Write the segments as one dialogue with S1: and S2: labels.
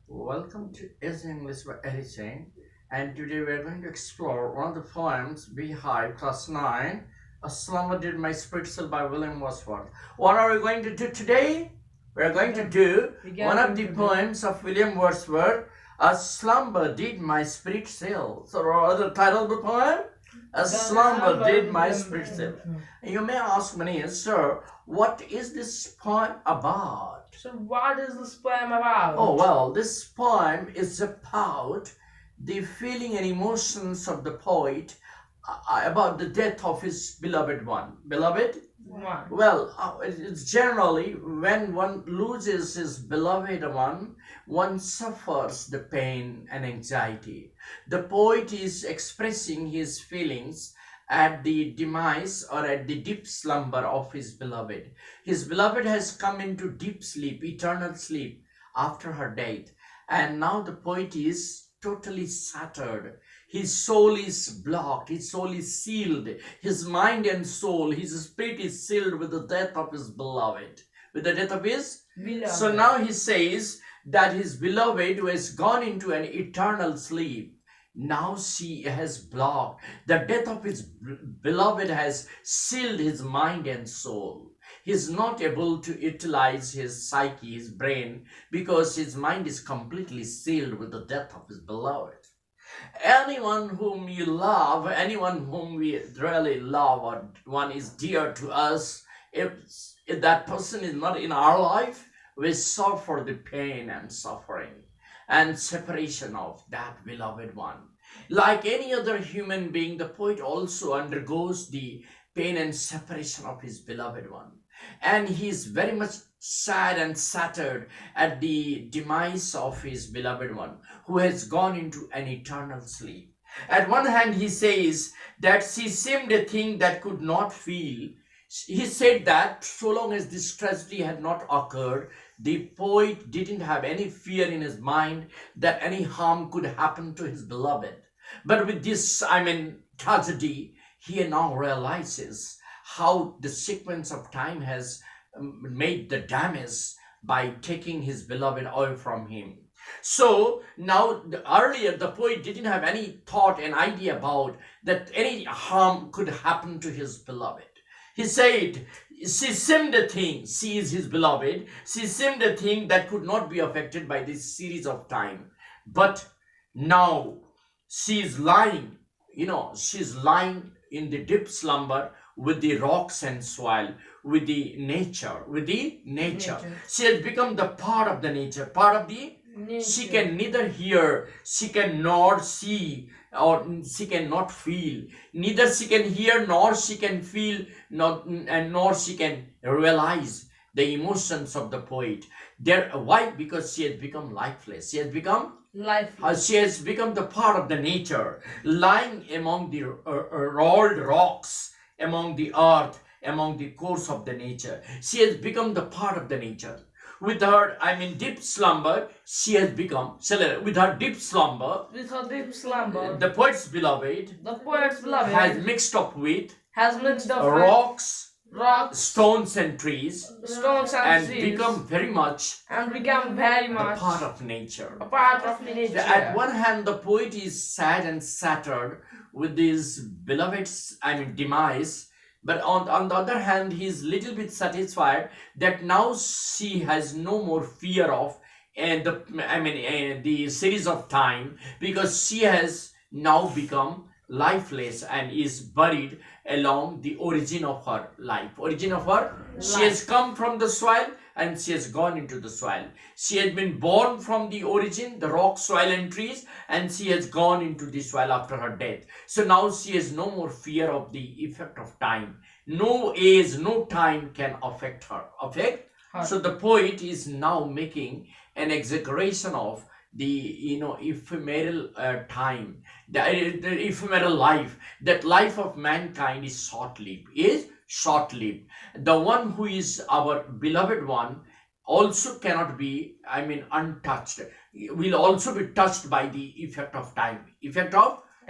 S1: Welcome to Is English by Editing, and today we are going to explore one of the poems, Beehive, Class 9, A Slumber Did My Spirit Still by Willam Wordsworth. What are we going to do today? We are going to do one of the poems of William Wordsworth, A Slumber Did My Spirit Still. So, what is the title of the poem? A slumber did my spirit still. You may ask me, sir, what is this poem about?
S2: So what is this poem about?
S1: Oh, well, this poem is about the feeling and emotions of the poet about the death of his beloved one. Beloved?
S2: One.
S1: Well, it's generally when one loses his beloved one suffers the pain and anxiety. The poet is expressing his feelings at the demise or at the deep slumber of his beloved. His beloved has come into deep sleep, eternal sleep after her death. And now the poet is totally shattered. His soul is blocked, his soul is sealed, his mind and soul, his spirit is sealed with the death of his beloved. With the death of his beloved. So now he says that his beloved who has gone into an eternal sleep, now she has blocked. The death of his beloved has sealed his mind and soul. He is not able to utilize his psyche, his brain, because his mind is completely sealed with the death of his beloved. Anyone whom you love, anyone whom we really love or one is dear to us, if that person is not in our life, we suffer the pain and suffering and separation of that beloved one. Like any other human being, the poet also undergoes the pain and separation of his beloved one. And he is very much sad and shattered at the demise of his beloved one, who has gone into an eternal sleep. At one hand, he says that she seemed a thing that could not feel. He said that so long as this tragedy had not occurred, the poet didn't have any fear in his mind that any harm could happen to his beloved. But with this, tragedy, he now realizes how the sequence of time has made the damage by taking his beloved away from him. So now, earlier the poet didn't have any thought and idea about that any harm could happen to his beloved. He said, she seemed a thing, she is his beloved, she seemed a thing that could not be affected by this series of time. But now she is lying, she's lying in the deep slumber with the rocks and soil, with the nature, nature. She has become the part of the nature, part of the nature. She can neither hear, she can nor see, or she cannot feel. Neither she can hear, nor she can feel, nor she can realize the emotions of the poet. Why? Because she has become lifeless. She has become lifeless. She has become the part of the nature, lying among the rolled rocks, among the earth, among the course of the nature. She has become the part of the nature. With her, deep slumber, she has become, with her deep slumber, the poet's beloved, has mixed up with rocks, stones and trees, and become very much the part of nature. At one hand, the poet is sad and shattered with his beloved's demise, but on the other hand, he is little bit satisfied that now she has no more fear of the series of time, because she has now become lifeless and is buried along the origin of her life. She has come from the soil and she has gone into the soil. She has been born from the origin, the rock, soil and trees, and she has gone into the soil after her death. So now she has no more fear of the effect of time. No age, no time can affect her. So the poet is now making an exaggeration of the ephemeral time, the ephemeral life. That life of mankind is short-lived. The one who is our beloved one also cannot be untouched, will also be touched by the effect of time.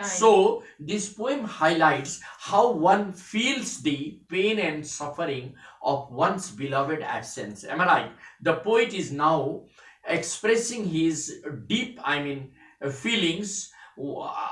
S1: So this poem highlights how one feels the pain and suffering of one's beloved absence. Am I right? The poet is now expressing his deep, feelings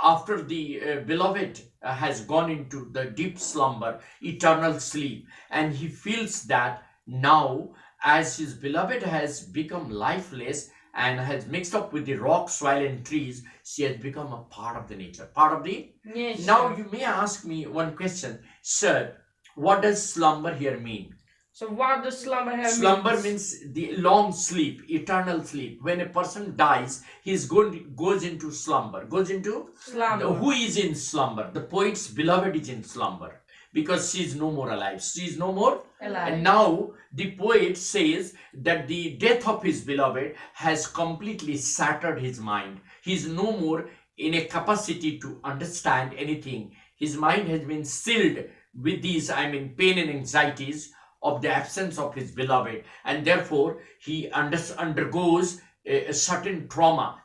S1: after the beloved has gone into the deep slumber, eternal sleep, and he feels that now, as his beloved has become lifeless and has mixed up with the rock, soil, and trees, she has become a part of the nature, part of the.
S2: Yes,
S1: Now,
S2: sir.
S1: you may ask me one question, sir, what does slumber here mean?
S2: So what does slumber here
S1: Slumber
S2: means?
S1: means the long sleep, eternal sleep. When a person dies, he's goes into slumber. Goes into
S2: Slumber.
S1: who is in slumber? The poet's beloved is in slumber because she is no more alive. She is no more.
S2: Alive.
S1: And now the poet says that the death of his beloved has completely shattered his mind. He is no more in a capacity to understand anything. His mind has been sealed with these, pain and anxieties of the absence of his beloved, and therefore he undergoes a certain trauma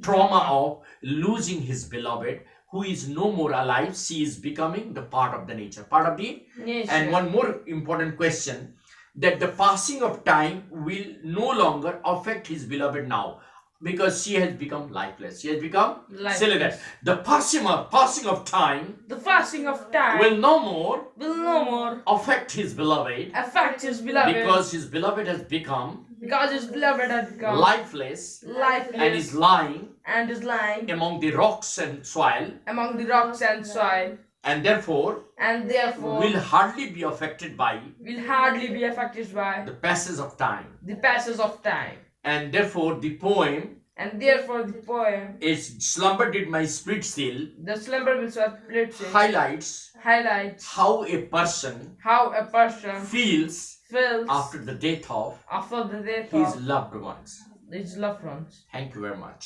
S1: of losing his beloved, who is no more alive. She is becoming the part of the nature, part of the.
S2: Yes,
S1: And
S2: sir.
S1: one more important question, that the passing of time will no longer affect his beloved now, because she has become lifeless. She has become
S2: Lifeless.
S1: cellular. The passing of time
S2: The passing of time
S1: will no more
S2: will no more
S1: affect his beloved,
S2: affect his beloved
S1: because his beloved has become
S2: because his beloved had become
S1: lifeless
S2: lifeless
S1: and is lying
S2: and is lying
S1: among the rocks and soil,
S2: among the rocks and soil,
S1: and therefore
S2: and therefore
S1: will hardly be affected by
S2: will hardly be affected by
S1: the passage of time.
S2: the passage of time.
S1: And therefore the poem
S2: And therefore the poem,
S1: is Slumber Did My Spirit Seal,
S2: The Slumber Which Was Played,
S1: highlights
S2: highlights
S1: how a person
S2: how a person
S1: feels
S2: feels
S1: after the death of
S2: after the death
S1: his
S2: of
S1: loved ones.
S2: his loved ones.
S1: Thank you very much.